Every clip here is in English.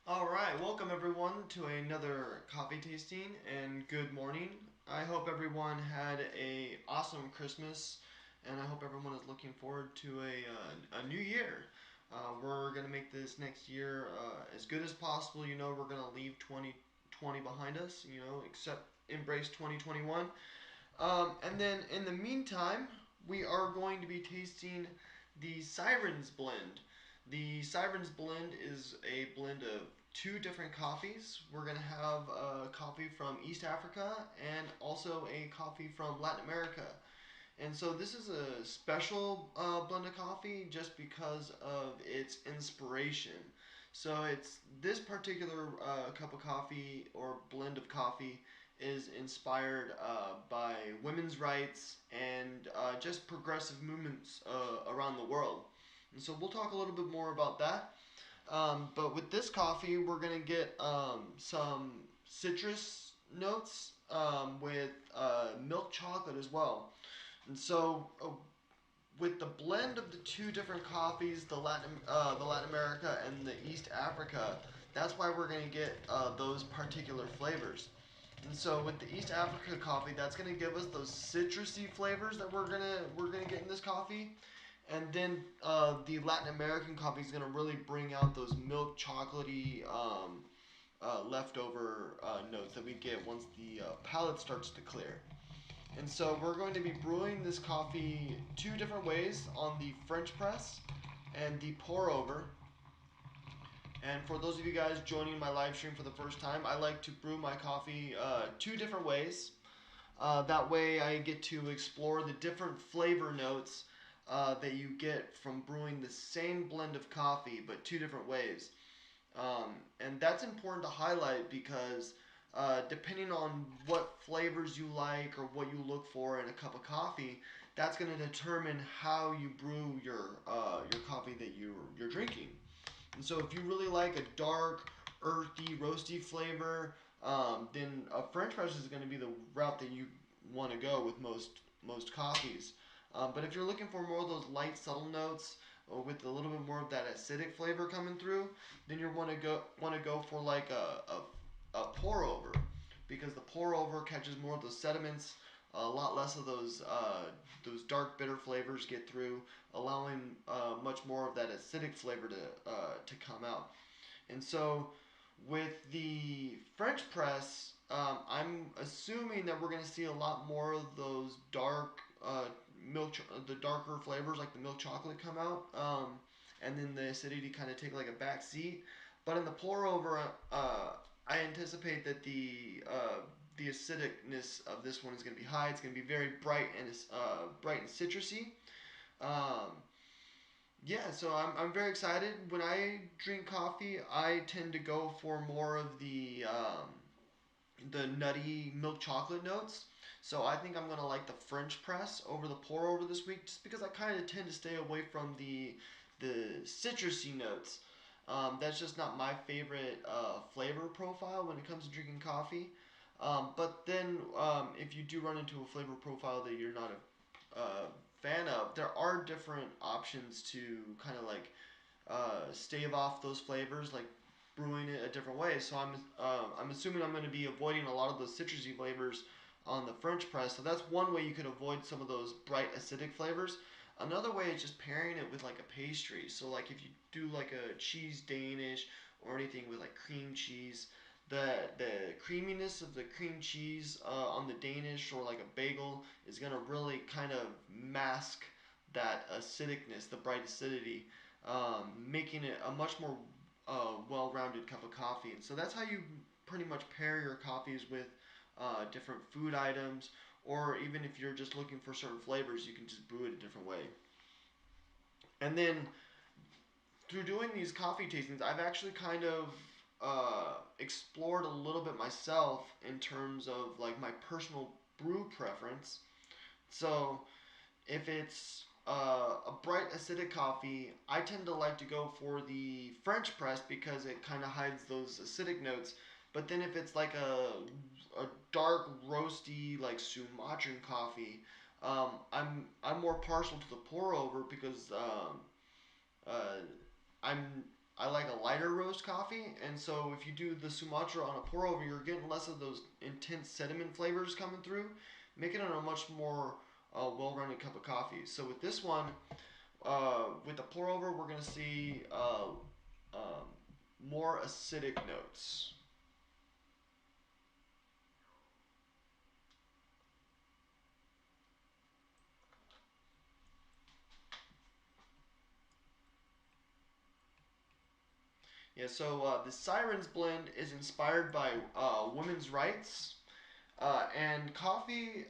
Alright, welcome everyone to another coffee tasting and good morning. I hope everyone had a awesome Christmas and I hope everyone is looking forward to a new year. We're going to make this next year as good as possible. We're going to leave 2020 behind us, except embrace 2021. And then in the meantime, we are going to be tasting the Sirens blend. The Sirens blend is a blend of two different coffees. We're going to have a coffee from East Africa and also a coffee from Latin America. And so this is a special blend of coffee just because of its inspiration. So it's this particular cup of coffee or blend of coffee is inspired by women's rights and just progressive movements around the world. And so we'll talk a little bit more about that. But with this coffee, we're going to get some citrus notes with milk chocolate as well. And so with the blend of the two different coffees, the Latin America and the East Africa, that's why we're going to get those particular flavors. And so with the East Africa coffee, that's going to give us those citrusy flavors that we're gonna get in this coffee. And then the Latin American coffee is going to really bring out those milk chocolatey leftover notes that we get once the palate starts to clear. And so we're going to be brewing this coffee two different ways on the French press and the pour over. And for those of you guys joining my live stream for the first time, I like to brew my coffee two different ways. That way I get to explore the different flavor notes that you get from brewing the same blend of coffee but two different ways. And that's important to highlight because depending on what flavors you like or what you look for in a cup of coffee, that's going to determine how you brew your coffee that you're drinking. And so if you really like a dark, earthy, roasty flavor, then a French press is going to be the route that you want to go with most coffees. But if you're looking for more of those light, subtle notes with a little bit more of that acidic flavor coming through, then you want to go for like a pour over because the pour over catches more of those sediments. A lot less of those dark bitter flavors get through, allowing much more of that acidic flavor to come out. And so with the French press, I'm assuming that we're going to see a lot more of those dark the darker flavors like the milk chocolate come out, and then the acidity kind of take like a back seat. But in the pour over, I anticipate that the acidicness of this one is going to be high. It's going to be very bright and citrusy. Um, yeah, so I'm very excited. When I drink coffee, I tend to go for more of the nutty milk chocolate notes. So I think I'm gonna like the French press over the pour over this week, just because I kind of tend to stay away from the citrusy notes. That's just not my favorite flavor profile when it comes to drinking coffee. But then if you do run into a flavor profile that you're not a fan of, there are different options to kind of like stave off those flavors, like brewing it a different way. So I'm assuming I'm going to be avoiding a lot of those citrusy flavors on the French press. So that's one way you could avoid some of those bright acidic flavors. Another way is just pairing it with like a pastry. So like if you do like a cheese Danish or anything with like cream cheese, the creaminess of the cream cheese on the Danish or like a bagel is gonna really kind of mask that acidicness, the bright acidity, making it a much more well-rounded cup of coffee. And so that's how you pretty much pair your coffees with different food items, or even if you're just looking for certain flavors, you can just brew it a different way. And then through doing these coffee tastings, I've actually kind of explored a little bit myself in terms of like my personal brew preference. So if it's a bright acidic coffee, I tend to like to go for the French press because it kind of hides those acidic notes. But then if it's like a dark roasty like Sumatran coffee, I'm more partial to the pour over because uh, I'm I like a lighter roast coffee, and so if you do the Sumatra on a pour over, you're getting less of those intense sediment flavors coming through, making it a much more well-rounded cup of coffee. So with this one, with the pour over, we're gonna see more acidic notes. Yeah, so the Sirens blend is inspired by women's rights, and coffee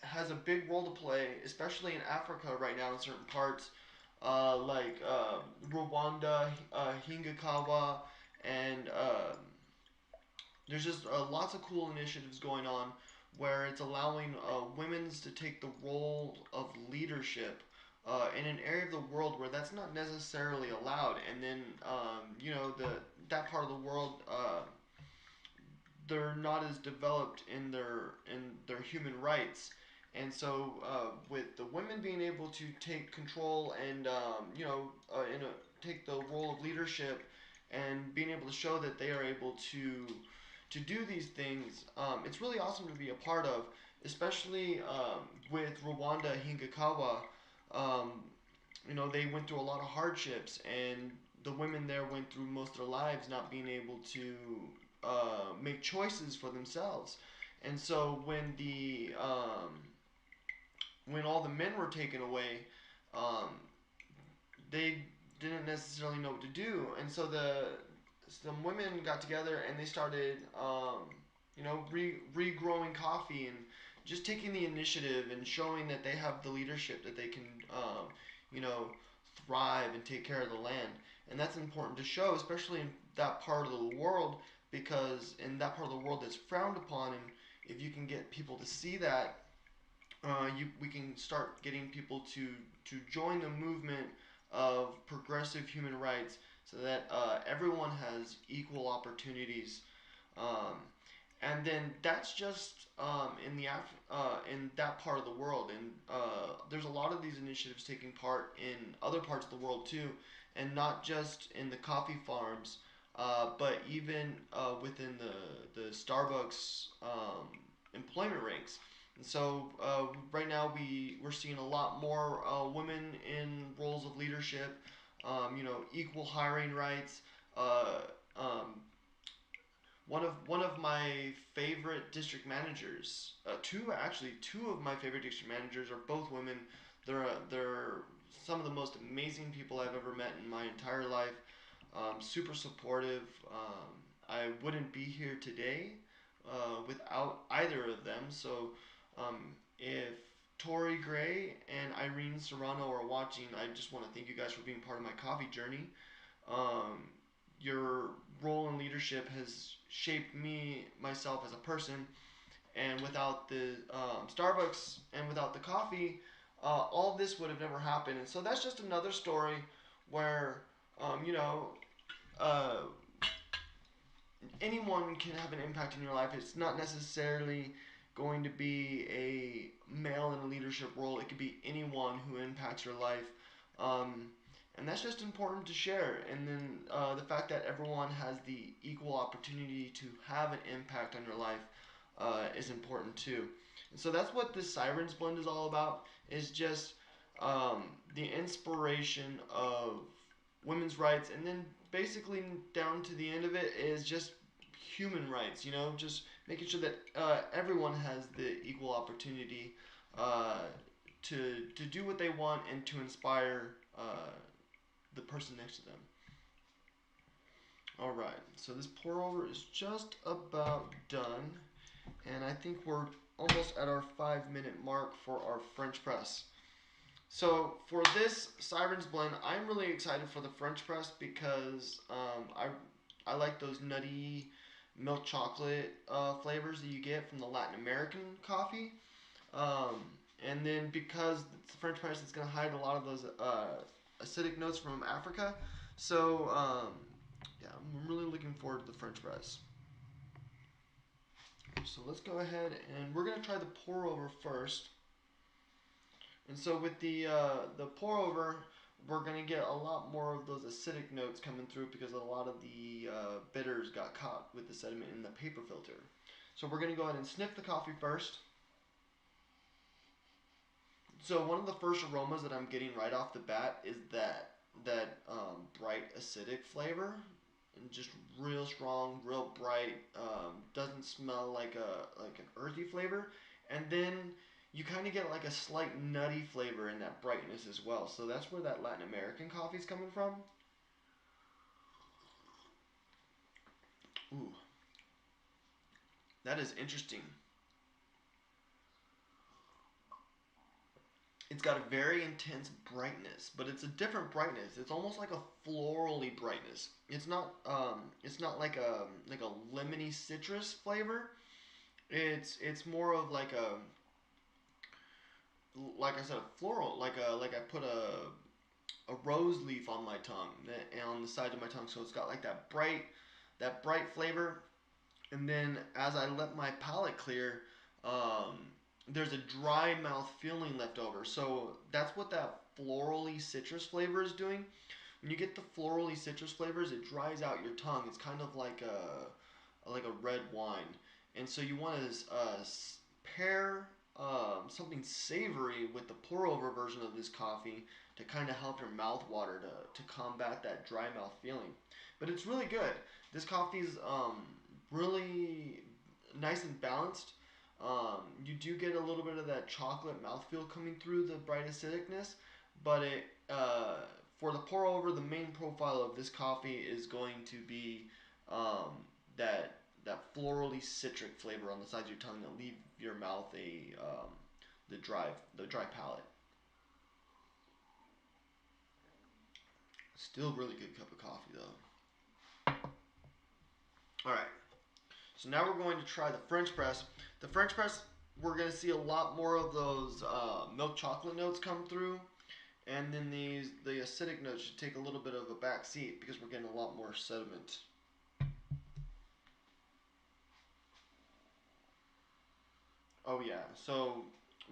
has a big role to play, especially in Africa right now in certain parts, like Rwanda, Hingakawa, and there's just lots of cool initiatives going on where it's allowing women's to take the role of leadership in an area of the world where that's not necessarily allowed. And then the that part of the world they're not as developed in their human rights. And so, with the women being able to take control and take the role of leadership and being able to show that they are able to do these things, it's really awesome to be a part of, especially with Rwanda Hingakawa. Um, they went through a lot of hardships, and the women there went through most of their lives not being able to make choices for themselves. And so when all the men were taken away, um, they didn't necessarily know what to do, and so some women got together and they started, regrowing coffee and just taking the initiative and showing that they have the leadership that they can, you know, thrive and take care of the land. And that's important to show, especially in that part of the world, because in that part of the world that's frowned upon, and if you can get people to see that, we can start getting people to join the movement of progressive human rights so that everyone has equal opportunities. Um, and then that's just in that part of the world, and there's a lot of these initiatives taking part in other parts of the world too, and not just in the coffee farms, but even within the Starbucks employment ranks. And so right now we're seeing a lot more women in roles of leadership, equal hiring rights. Uh, um, one of my favorite district managers, two of my favorite district managers are both women. They're some of the most amazing people I've ever met in my entire life. Super supportive. I wouldn't be here today without either of them. So if Tori Gray and Irene Serrano are watching, I just want to thank you guys for being part of my coffee journey. Um, your role in leadership has shaped me, myself as a person, and without the Starbucks and without the coffee, all of this would have never happened. And so that's just another story where, um, you know, uh, anyone can have an impact in your life. It's not necessarily going to be a male in a leadership role. It could be anyone who impacts your life. Um, and that's just important to share. And then the fact that everyone has the equal opportunity to have an impact on your life is important too. And so that's what this Sirens blend is all about. Is just the inspiration of women's rights, and then basically down to the end of it is just human rights. Just making sure that everyone has the equal opportunity uh, to do what they want and to inspire the person next to them. All right, so this pour over is just about done, and I think we're almost at our 5 minute mark for our French press. So for this Sirens blend, I'm really excited for the French press because I like those nutty milk chocolate flavors that you get from the Latin American coffee, um, and then because it's the French press, it's gonna hide a lot of those acidic notes from Africa. So yeah, I'm really looking forward to the French press. So let's go ahead and we're gonna try the pour over first. And so with the pour over, we're gonna get a lot more of those acidic notes coming through because a lot of the bitters got caught with the sediment in the paper filter. So we're gonna go ahead and sniff the coffee first. So one of the first aromas that I'm getting right off the bat is that bright acidic flavor, and just real strong, real bright. Doesn't smell like an earthy flavor, and then you kind of get like a slight nutty flavor in that brightness as well. So that's where that Latin American coffee is coming from. Ooh, that is interesting. It's got a very intense brightness, but it's a different brightness. It's almost like a florally brightness. It's not like a lemony citrus flavor. It's more of like I said, a floral, like I put a rose leaf on my tongue and on the side of my tongue, so it's got like that bright flavor. And then as I let my palate clear, um, there's a dry mouth feeling left over. So that's what that florally citrus flavor is doing. When you get the florally citrus flavors, it dries out your tongue. It's kind of like a red wine, and so you want to pair something savory with the pour over version of this coffee to kind of help your mouth water to combat that dry mouth feeling. But it's really good. This coffee's really nice and balanced. You do get a little bit of that chocolate mouthfeel coming through the bright acidicness, but for the pour over, the main profile of this coffee is going to be um, that florally citric flavor on the sides of your tongue that leave your mouth the dry palate. Still really good cup of coffee though. All right. So now we're going to try the French press. The French press, we're going to see a lot more of those milk chocolate notes come through, and then the acidic notes should take a little bit of a back seat because we're getting a lot more sediment. Oh yeah. So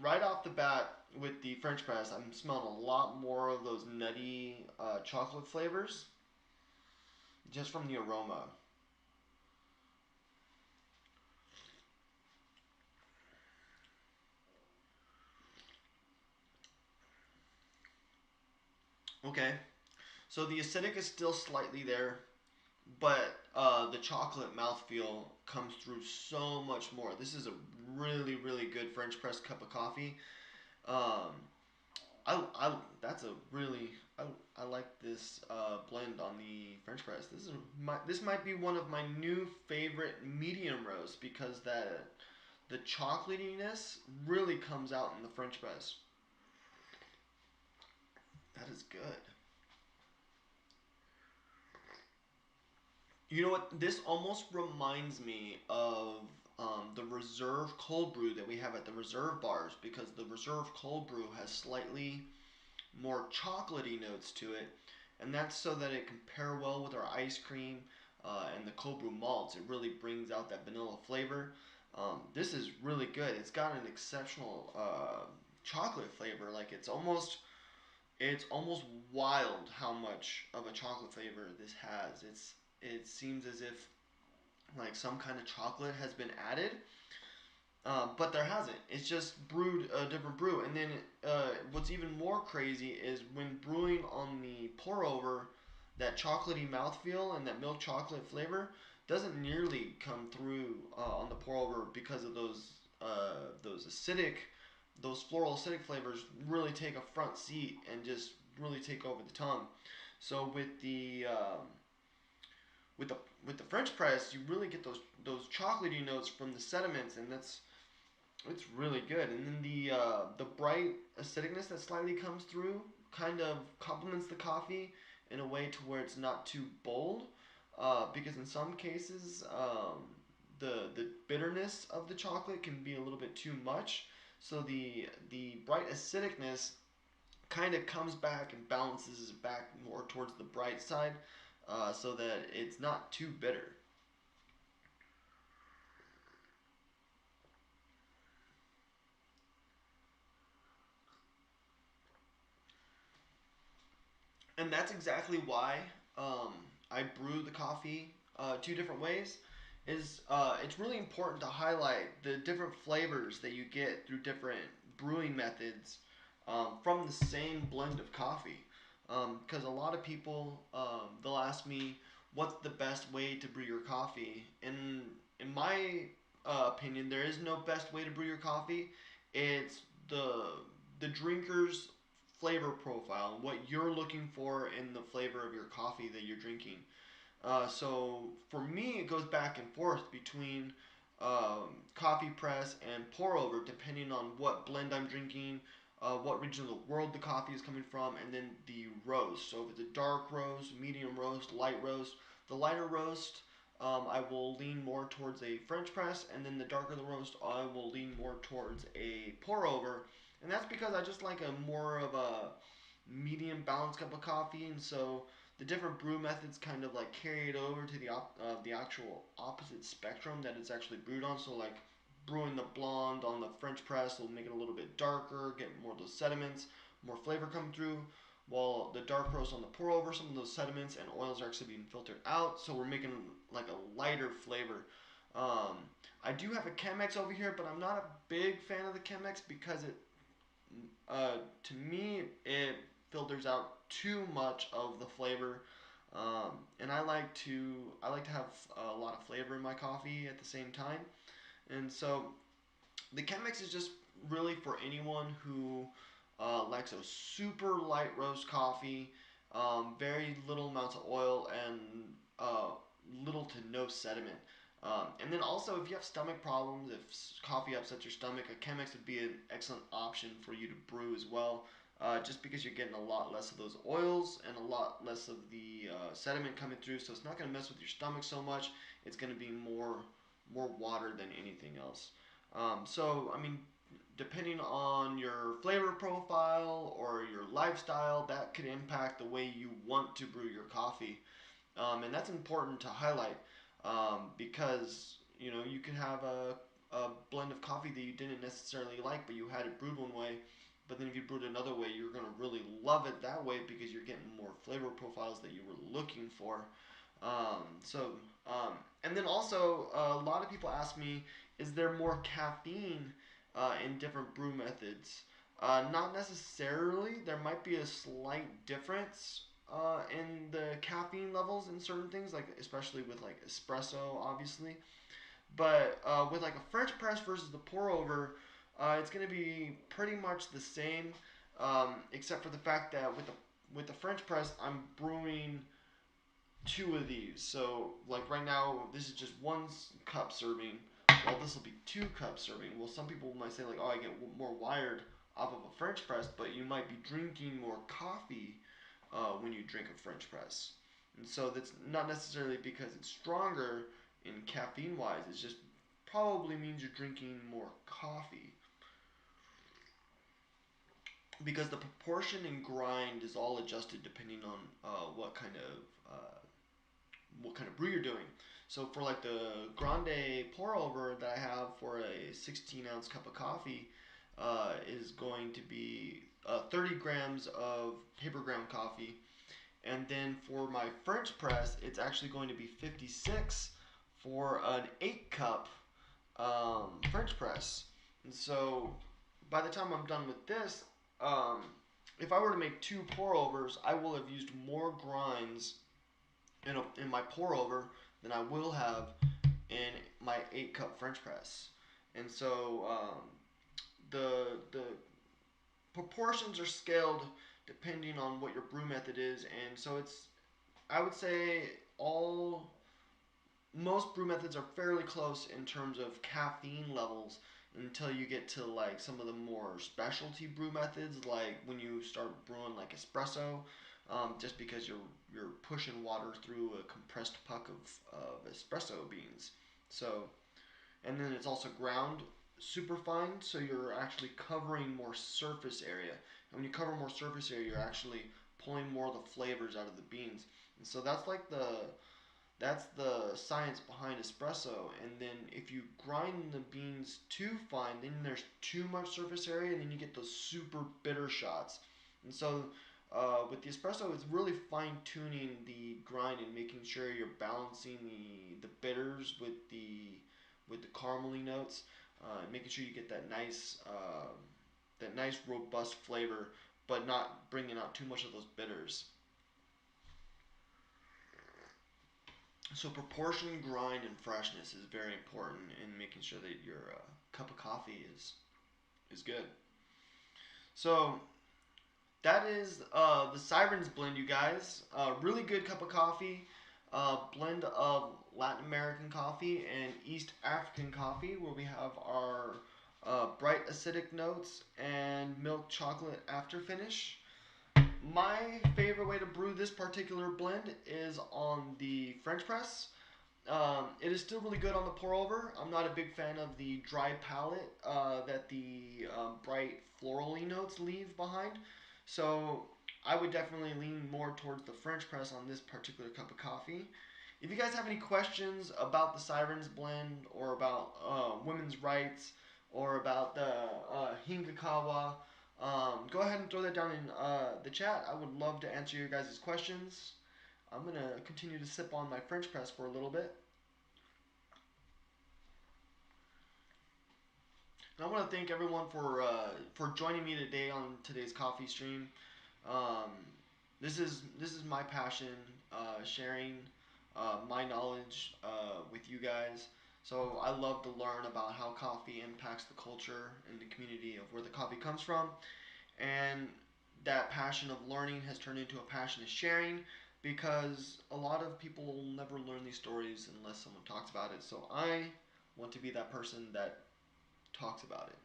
right off the bat with the French press, I'm smelling a lot more of those nutty chocolate flavors just from the aroma. Okay. So the acidic is still slightly there, but the chocolate mouthfeel comes through so much more. This is a really, really good French press cup of coffee. Um, that's a really, I like this blend on the French press. This might be one of my new favorite medium roasts because the chocolatiness really comes out in the French press. That is good. You know what? This almost reminds me of the reserve cold brew that we have at the reserve bars because the reserve cold brew has slightly more chocolatey notes to it, and that's so that it can pair well with our ice cream and the cold brew malts. It really brings out that vanilla flavor. This is really good. It's got an exceptional chocolate flavor. Like it's almost wild how much of a chocolate flavor this has. It seems as if like some kind of chocolate has been added, but there hasn't. It's just brewed a different brew. And then what's even more crazy is when brewing on the pour over, that chocolatey mouthfeel and that milk chocolate flavor doesn't nearly come through on the pour over because of those acidic, those floral acidic flavors really take a front seat and just really take over the tongue. So with the with the French press, you really get those chocolatey notes from the sediments, and it's really good. And then the bright acidicness that slightly comes through kind of complements the coffee in a way to where it's not too bold. Because in some cases, the bitterness of the chocolate can be a little bit too much. So the bright acidicness kind of comes back and balances back more towards the bright side, so that it's not too bitter. And that's exactly why I brew the coffee two different ways. It's really important to highlight the different flavors that you get through different brewing methods from the same blend of coffee. Because a lot of people they'll ask me what's the best way to brew your coffee. And in my opinion, there is no best way to brew your coffee. It's the drinker's flavor profile, what you're looking for in the flavor of your coffee that you're drinking. So for me, it goes back and forth between coffee press and pour over, depending on what blend I'm drinking, what region of the world the coffee is coming from, and then the roast. So if it's a dark roast, medium roast, light roast, the lighter roast, I will lean more towards a French press, and then the darker the roast, I will lean more towards a pour over. And that's because I just like a more of a medium balanced cup of coffee, and so the different brew methods kind of like carry it over to the actual opposite spectrum that it's actually brewed on. So like brewing the blonde on the French press will make it a little bit darker, get more of those sediments, more flavor come through. While the dark roast on the pour over, some of those sediments and oils are actually being filtered out, so we're making like a lighter flavor. Um, I do have a Chemex over here, but I'm not a big fan of the Chemex because to me, it filters out too much of the flavor, and I like to have a lot of flavor in my coffee at the same time, and so the Chemex is just really for anyone who likes a super light roast coffee, very little amounts of oil, and uh, little to no sediment. And then also, if you have stomach problems, if coffee upsets your stomach, a Chemex would be an excellent option for you to brew as well. Just because you're getting a lot less of those oils and a lot less of the sediment coming through, so it's not going to mess with your stomach so much. It's going to be more water than anything else. So I mean, depending on your flavor profile or your lifestyle, that could impact the way you want to brew your coffee. And that's important to highlight because you know you can have a blend of coffee that you didn't necessarily like, but you had it brewed one way. But then if you brewed another way, you're gonna really love it that way because you're getting more flavor profiles that you were looking for. So and then also a lot of people ask me, is there more caffeine in different brew methods? Not necessarily. There might be a slight difference in the caffeine levels in certain things, like especially with like espresso, obviously. But with like a French press versus the pour over, it's going to be pretty much the same, except for the fact that with the French press, I'm brewing two of these. So like right now, this is just one cup serving. Well, this will be 2 cups serving. Well, some people might say like, oh, I get more wired off of a French press, but you might be drinking more coffee when you drink a French press. And so that's not necessarily because it's stronger in caffeine wise. It just probably means you're drinking more coffee because the proportion and grind is all adjusted depending on what kind of brew you're doing. So for like the grande pour over that I have for a 16-ounce cup of coffee is going to be 30 grams of paper ground coffee. And then for my French press, it's actually going to be 56 for an 8 cup French press. And so by the time I'm done with this, um, if I were to make 2 pour overs, I will have used more grinds in my pour over than I will have in my 8 cup French press. And so the proportions are scaled depending on what your brew method is, and so it's I would say all most brew methods are fairly close in terms of caffeine levels until you get to like some of the more specialty brew methods, like when you start brewing like espresso, just because you're pushing water through a compressed puck of espresso beans. So and then it's also ground super fine, so you're actually covering more surface area. And when you cover more surface area, you're actually pulling more of the flavors out of the beans. And so that's the science behind espresso. And then if you grind the beans too fine, then there's too much surface area, and then you get those super bitter shots. And so With the espresso, it's really fine tuning the grind and making sure you're balancing the bitters with the caramely notes, making sure you get that nice robust flavor, but not bringing out too much of those bitters. So proportion, grind, and freshness is very important in making sure that your cup of coffee is good. So that is the Sirens blend, you guys. Really good cup of coffee. Blend of Latin American coffee and East African coffee, where we have our bright acidic notes and milk chocolate after finish. My favorite way to brew this particular blend is on the French press. It is still really good on the pour over. I'm not a big fan of the dry palate that the bright florally notes leave behind. So I would definitely lean more towards the French press on this particular cup of coffee. If you guys have any questions about the Sirens blend or about women's rights or about the Hingakawa, go ahead and throw that down in the chat. I would love to answer your guys' questions. I'm going to continue to sip on my French press for a little bit. And I want to thank everyone for joining me today on today's coffee stream. Um, this is my passion, sharing my knowledge with you guys. So I love to learn about how coffee impacts the culture and the community of where the coffee comes from, and that passion of learning has turned into a passion of sharing because a lot of people will never learn these stories unless someone talks about it. So I want to be that person that talks about it.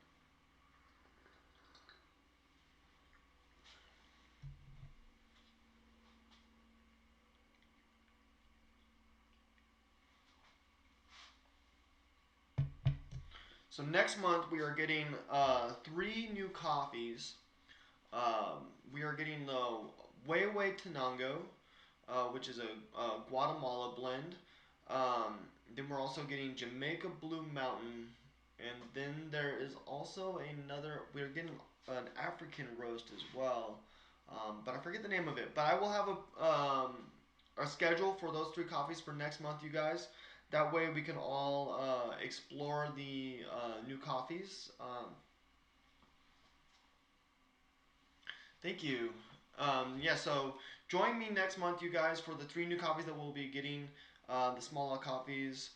So next month we are getting three new coffees. We are getting the Weiwei Tenango, which is a Guatemala blend. Then we're also getting Jamaica Blue Mountain, and then there is also another. We're getting an African roast as well, but I forget the name of it. But I will have a schedule for those three coffees for next month, you guys. That way we can all explore the new coffees. Thank you. Yeah, so join me next month, you guys, for the three new coffees that we'll be getting, the small lot coffees.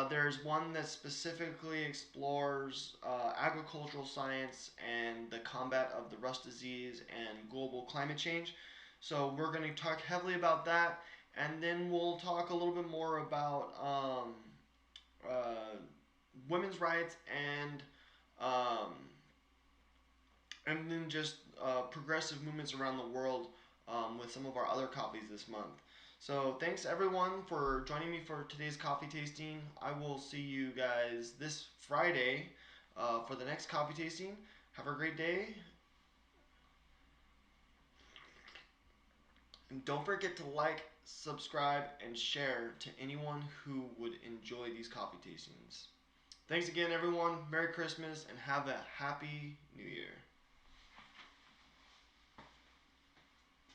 There's one that specifically explores agricultural science and the combat of the rust disease and global climate change. So we're going to talk heavily about that, and then we'll talk a little bit more about uh, women's rights um, and then just progressive movements around the world with some of our other coffees this month. So thanks everyone for joining me for today's coffee tasting. I will see you guys this Friday for the next coffee tasting. Have a great day. And don't forget to like, subscribe, and share to anyone who would enjoy these coffee tastings. Thanks again, everyone. Merry Christmas and have a happy New Year.